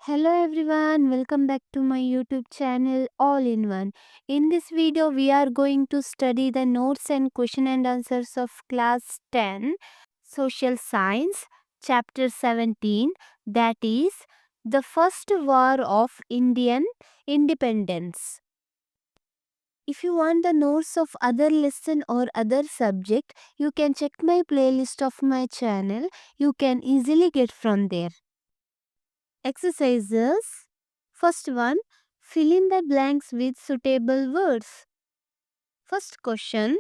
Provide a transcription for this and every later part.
Hello everyone, welcome back to my YouTube channel All in One. In this video, we are going to study the notes and question and answers of class 10 Social Science, chapter 17, that is the First War of Indian Independence. If you want the notes of other lesson or other subject, you can check my playlist of my channel. You can easily get from there. Exercises. First one, fill in the blanks with suitable words. First question,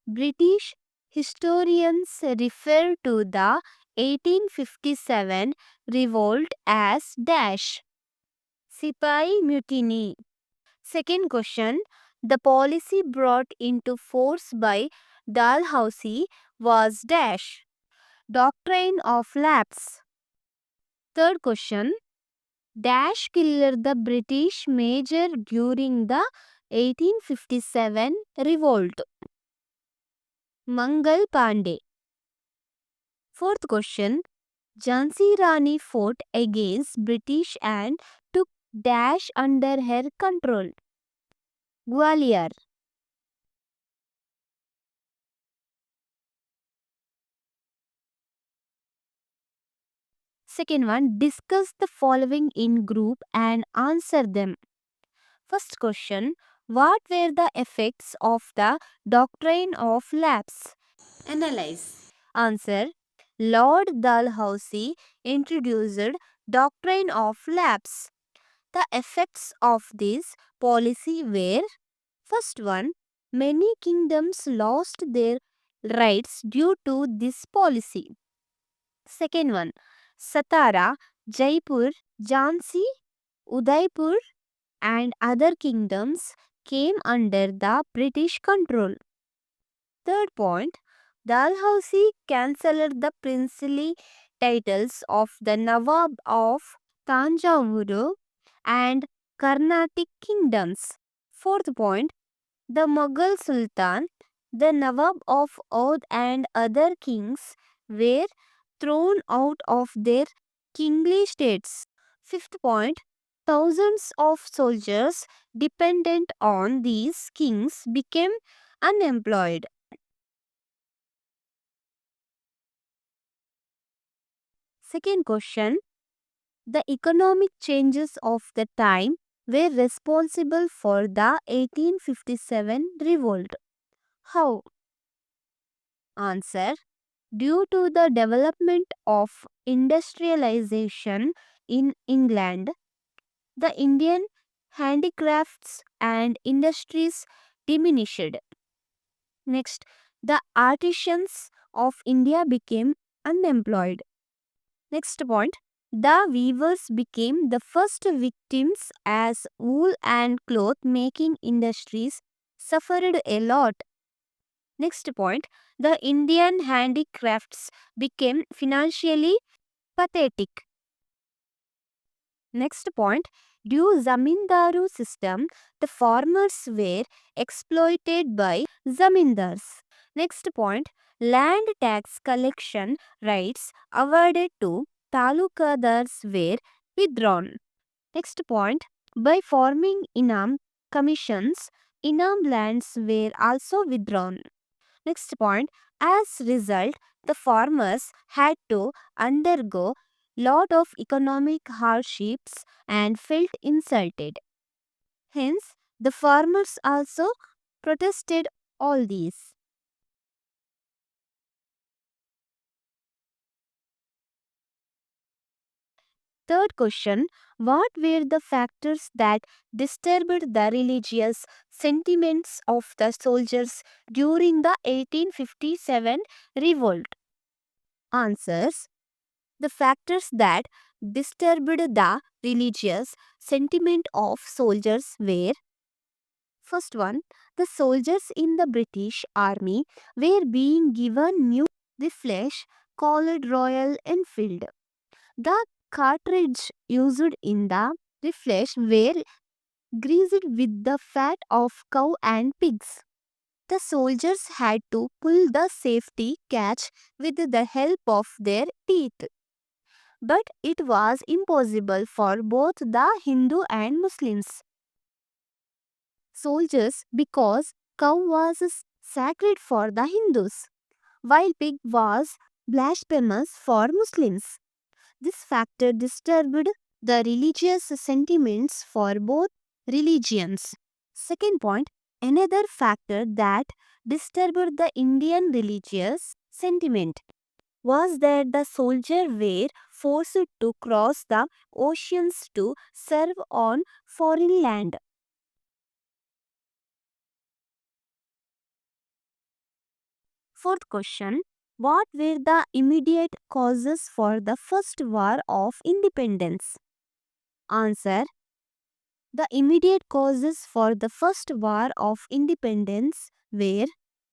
British historians refer to the 1857 revolt as dash. Sipai mutiny. Second question, the policy brought into force by Dalhousie was dash. Doctrine of lapse. Third question, dash killed the British major during the 1857 revolt. Mangal Pandey. Fourth question, Jhansi Rani fought against British and took dash under her control. Gwalior. Second one, discuss the following in group and answer them. First question, what were the effects of the doctrine of lapse? Analyze. Answer. Lord Dalhousie introduced doctrine of lapse. The effects of this policy were: first one, many kingdoms lost their rights due to this policy. Second one, Satara, Jaipur, Jhansi, Udaipur and other kingdoms came under the British control. Third point, Dalhousie cancelled the princely titles of the Nawab of Tanjavur and Carnatic kingdoms. Fourth point, the Mughal Sultan, the Nawab of Oudh and other kings were thrown out of their kingly states. Fifth point, thousands of soldiers dependent on these kings became unemployed. Second question, the economic changes of the time were responsible for the 1857 revolt. How? Answer. Due to the development of industrialization in England, the Indian handicrafts and industries diminished. Next, the artisans of India became unemployed. Next point, the weavers became the first victims as wool and cloth making industries suffered a lot. Next point, the Indian handicrafts became financially pathetic. Next point, due Zamindaru system, the farmers were exploited by zamindars. Next point, land tax collection rights awarded to talukadars were withdrawn. Next point, by forming Inam commissions, Inam lands were also withdrawn. Next point, as result, the farmers had to undergo lot of economic hardships and felt insulted. Hence, the farmers also protested all these. Third question, what were the factors that disturbed the religious sentiments of the soldiers during the 1857 revolt? Answers. The factors that disturbed the religious sentiment of soldiers were: first one, the soldiers in the British Army were being given new rifles called Royal Enfield. The cartridge used in the rifles were greased with the fat of cow and pigs. The soldiers had to pull the safety catch with the help of their teeth. but it was impossible for both the Hindu and Muslims soldiers because cow was sacred for the Hindus, while pig was blasphemous for Muslims. This factor disturbed the religious sentiments for both religions. Second point, another factor that disturbed the Indian religious sentiment was that the soldiers were forced to cross the oceans to serve on foreign land. Fourth question, what were the immediate causes for the First War of Independence? Answer, the immediate causes for the First War of Independence were: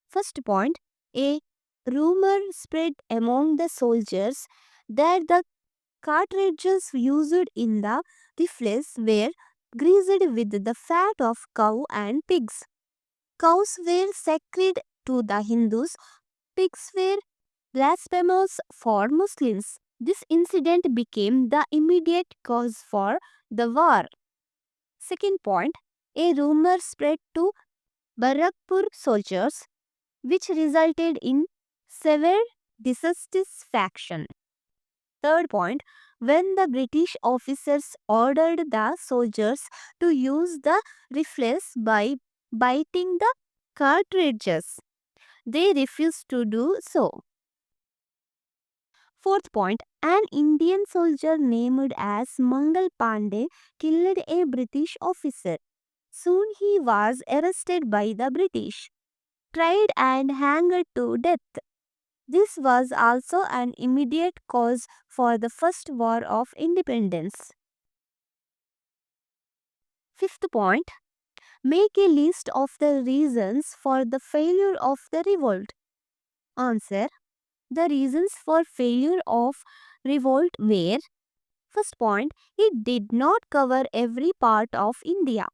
first point, a rumor spread among the soldiers that the cartridges used in the rifles were greased with the fat of cow and pigs. Cows were sacred to the Hindus, pigs were blasphemous for Muslims. This incident became the immediate cause for the war. Second point, a rumor spread to Barakpur soldiers, which resulted in severe dissatisfaction. Third point, when the British officers ordered the soldiers to use the rifles by biting the cartridges, they refused to do so. Fourth point, an Indian soldier named as Mangal Pandey killed a British officer. Soon he was arrested by the British, tried and hanged to death. This was also an immediate cause for the First War of Independence. Fifth point, make a list of the reasons for the failure of the revolt. Answer, the reasons for failure of revolt were: first point, it did not cover every part of India.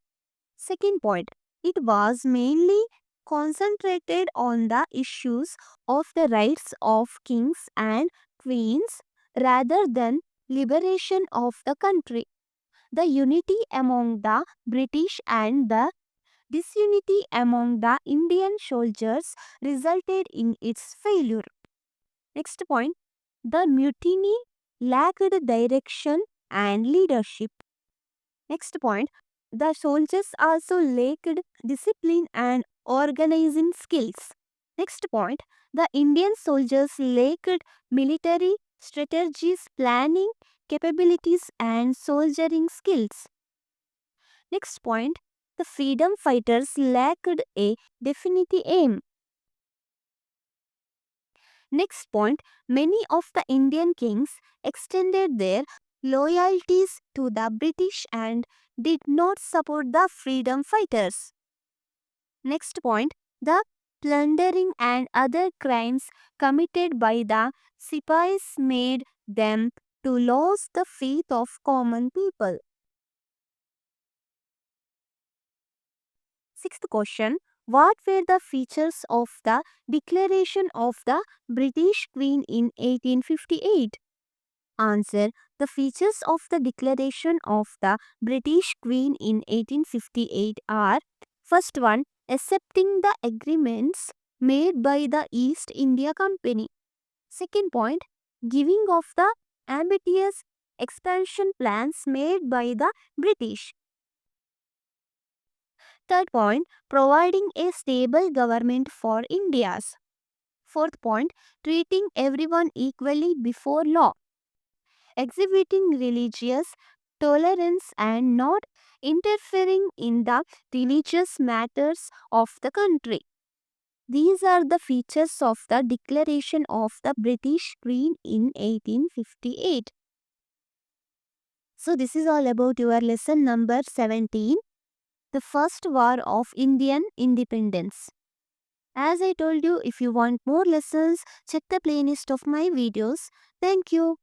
Second point, it was mainly concentrated on the issues of the rights of kings and queens rather than liberation of the country. The unity among the British and the disunity among the Indian soldiers resulted in its failure. Next point, the mutiny lacked direction and leadership. Next point, the soldiers also lacked discipline and organizing skills. Next point, the Indian soldiers lacked military strategies, planning capabilities, and soldiering skills. Next point, the freedom fighters lacked a definite aim. Next point, many of the Indian kings extended their loyalties to the British and did not support the freedom fighters. Next point, the plundering and other crimes committed by the Sipais made them to lose the faith of common people. Sixth question, what were the features of the Declaration of the British Queen in 1858? Answer, the features of the Declaration of the British Queen in 1858 are: first one, accepting the agreements made by the East India Company. Second point, giving of the ambitious expansion plans made by the British. Third point, providing a stable government for India's. Fourth point, treating everyone equally before law, exhibiting religious tolerance and not interfering in the religious matters of the country. These are the features of the Declaration of the British Queen in 1858. So, this is all about your lesson number 17, the First War of Indian Independence. As I told you, if you want more lessons, check the playlist of my videos. Thank you.